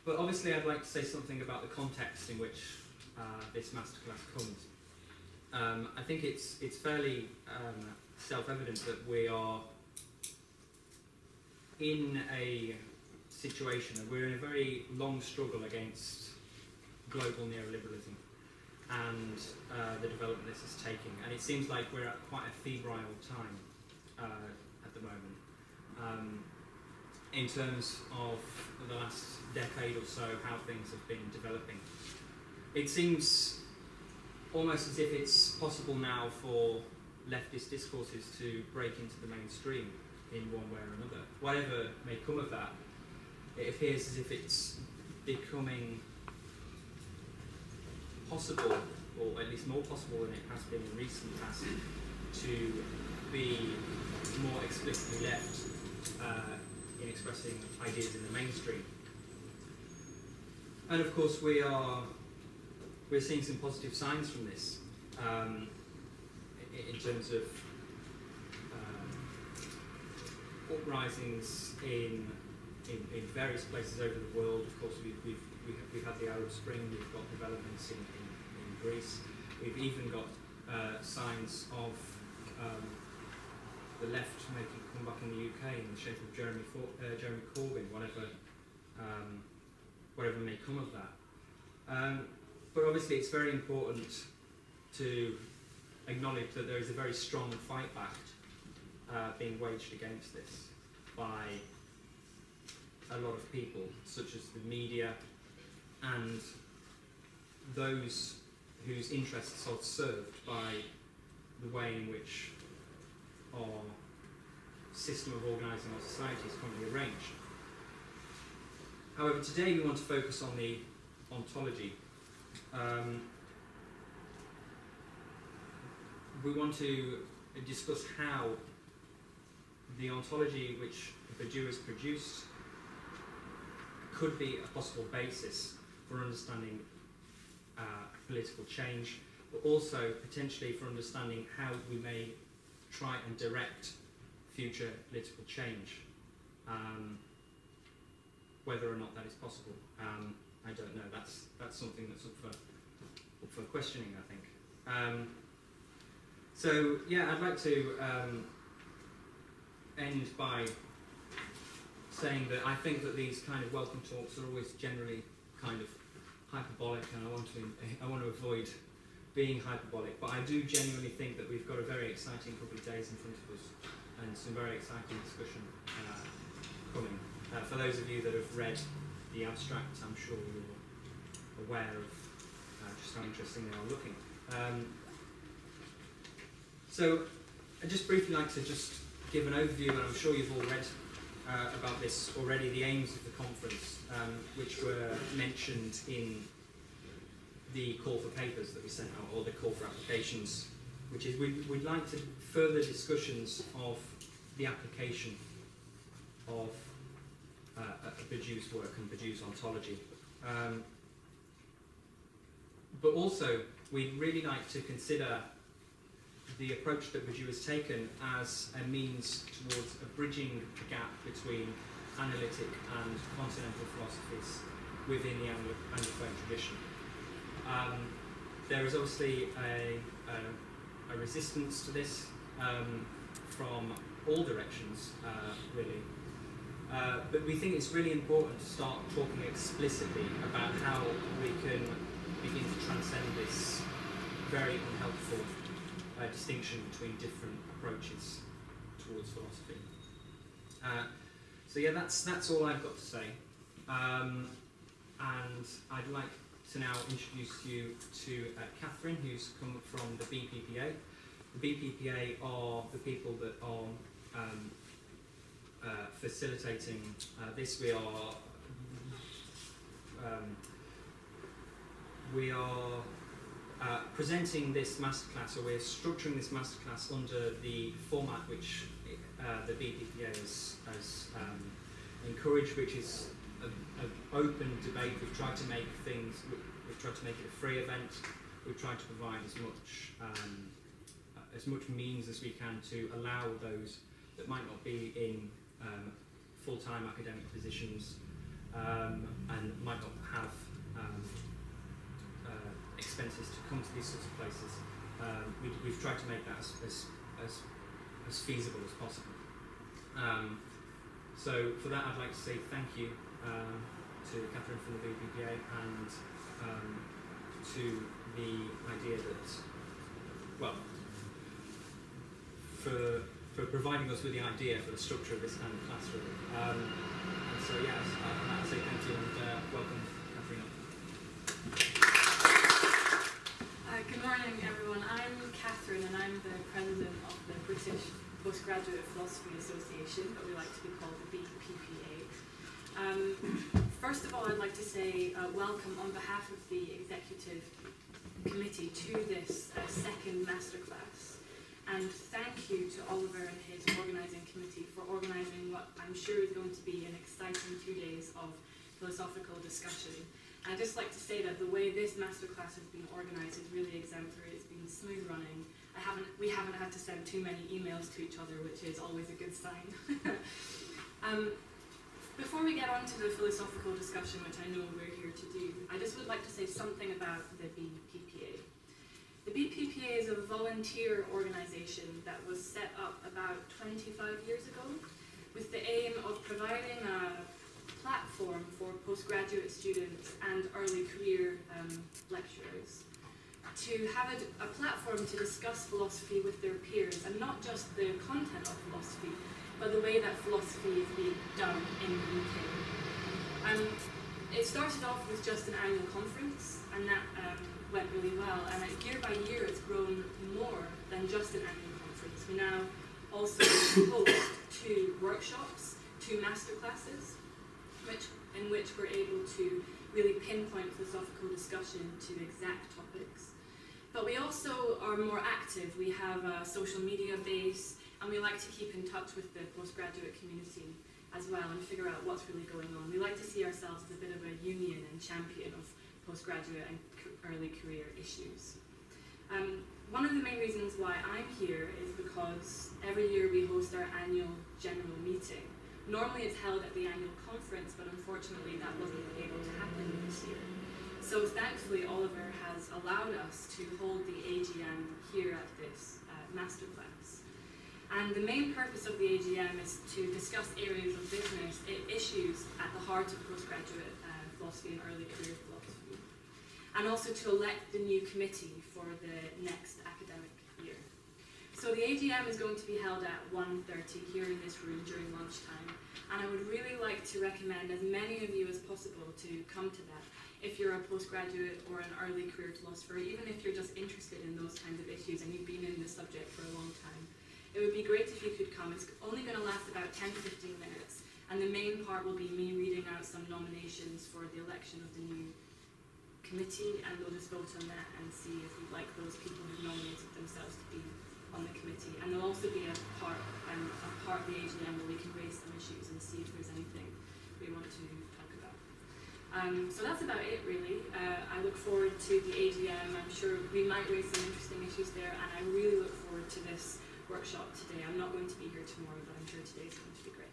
But obviously I'd like to say something about the context in which this masterclass comes. I think it's fairly self-evident that we are in a situation, and we're in a very long struggle against global neoliberalism and the development this is taking. And it seems like we're at quite a febrile time at the moment. In terms of the last decade or so, how things have been developing. It seems almost as if it's possible now for leftist discourses to break into the mainstream in one way or another. Whatever may come of that, it appears as if it's becoming possible, or at least more possible than it has been in recent past, to be more explicitly left in expressing ideas in the mainstream. And of course we're seeing some positive signs from this in terms of uprisings in various places over the world. Of course we've had the Arab Spring, we've got developments in Greece, we've even got signs of the left making a comeback in the UK in the shape of Jeremy Corbyn, whatever may come of that. But obviously it's very important to acknowledge that there is a very strong fight back being waged against this by a lot of people, such as the media and those whose interests are served by the way in which our system of organising our society is currently arranged. However, today we want to focus on the ontology. We want to discuss how the ontology which Bourdieu has produced could be a possible basis for understanding political change, but also potentially for understanding how we may try and direct future political change, whether or not that is possible. I don't know. That's something that's up for questioning, I think. So yeah, I'd like to end by saying that I think that these kind of welcome talks are always generally kind of hyperbolic, and I want to avoid being hyperbolic, but I do genuinely think that we've got a very exciting couple of days in front of us and some very exciting discussion coming. For those of you that have read the abstract, I'm sure you're aware of just how interesting they are looking. So I'd just briefly like to just give an overview, and I'm sure you've all read about this already, the aims of the conference, which were mentioned in the call for papers that we sent out, or the call for applications, which is we'd like to further discussions of the application of Bourdieu's work and Bourdieu's ontology. But also, we'd really like to consider the approach that Bourdieu has taken as a means towards bridging the gap between analytic and continental philosophies within the Anglophone tradition. There is obviously a resistance to this from all directions, really. But we think it's really important to start talking explicitly about how we can begin to transcend this very unhelpful distinction between different approaches towards philosophy. So yeah, that's all I've got to say. And I'd like to now introduce you to Catherine, who's come from the BPPA. The BPPA are the people that are facilitating this. We are presenting this masterclass, or we're structuring this masterclass under the format which the BPPA has encouraged, which is an open debate. We've tried to make things, we've tried to make it a free event. We've tried to provide as much means as we can to allow those that might not be in full-time academic positions and might we've tried to make that as feasible as possible. So for that, I'd like to say thank you to Catherine from the BPPA and to the idea that, well, for providing us with the idea for the structure of this kind of classroom. And so yes, I'll say thank you and welcome Catherine up. Good morning everyone, I'm Catherine and I'm the President of the British Postgraduate Philosophy Association, but we like to be called the BPPA. First of all, I'd like to say welcome on behalf of the Executive Committee to this second Masterclass. And thank you to Oliver and his organising committee for organising what I'm sure is going to be an exciting 2 days of philosophical discussion. And I'd just like to say that the way this Masterclass has been organised is really exemplary. It's been smooth running. We haven't had to send too many emails to each other, which is always a good sign. Before we get on to the philosophical discussion, which I know we're here to do, I just would like to say something about the BPPA. The BPPA is a volunteer organisation that was set up about 25 years ago with the aim of providing a platform for postgraduate students and early career lecturers to have a platform to discuss philosophy with their peers, and not just the content of philosophy, but the way that philosophy is being done in the UK. It started off with just an annual conference, and that went really well, and year by year it's grown more than just an annual conference. We now also host 2 workshops, 2 masterclasses, in which we're able to really pinpoint philosophical discussion to exact topics. But we also are more active. We have a social media base, and we like to keep in touch with the postgraduate community as well and figure out what's really going on. We like to see ourselves as a bit of a union and champion of postgraduate and early career issues. One of the main reasons why I'm here is because every year we host our annual general meeting. Normally it's held at the annual conference, but unfortunately that wasn't able to happen this year. So thankfully Oliver has allowed us to hold the AGM here at this Masterclass. And the main purpose of the AGM is to discuss areas of business, issues at the heart of postgraduate philosophy and early career philosophy, and also to elect the new committee for the next academic year. So the AGM is going to be held at 1:30 here in this room during lunchtime, and I would really like to recommend as many of you as possible to come to that if you're a postgraduate or an early career philosopher, even if you're just interested in those kinds of issues and you've been in this subject for a long time. It would be great if you could come. It's only going to last about 10 to 15 minutes, and the main part will be me reading out some nominations for the election of the new committee, and we'll just vote on that and see if we like those people who've nominated themselves to be on the committee. And there'll also be a part of the AGM where we can raise some issues and see if there's anything we want to talk about. So that's about it, really. I look forward to the AGM. I'm sure we might raise some interesting issues there, and I really look forward to this workshop today. I'm not going to be here tomorrow, but I'm sure today is going to be great.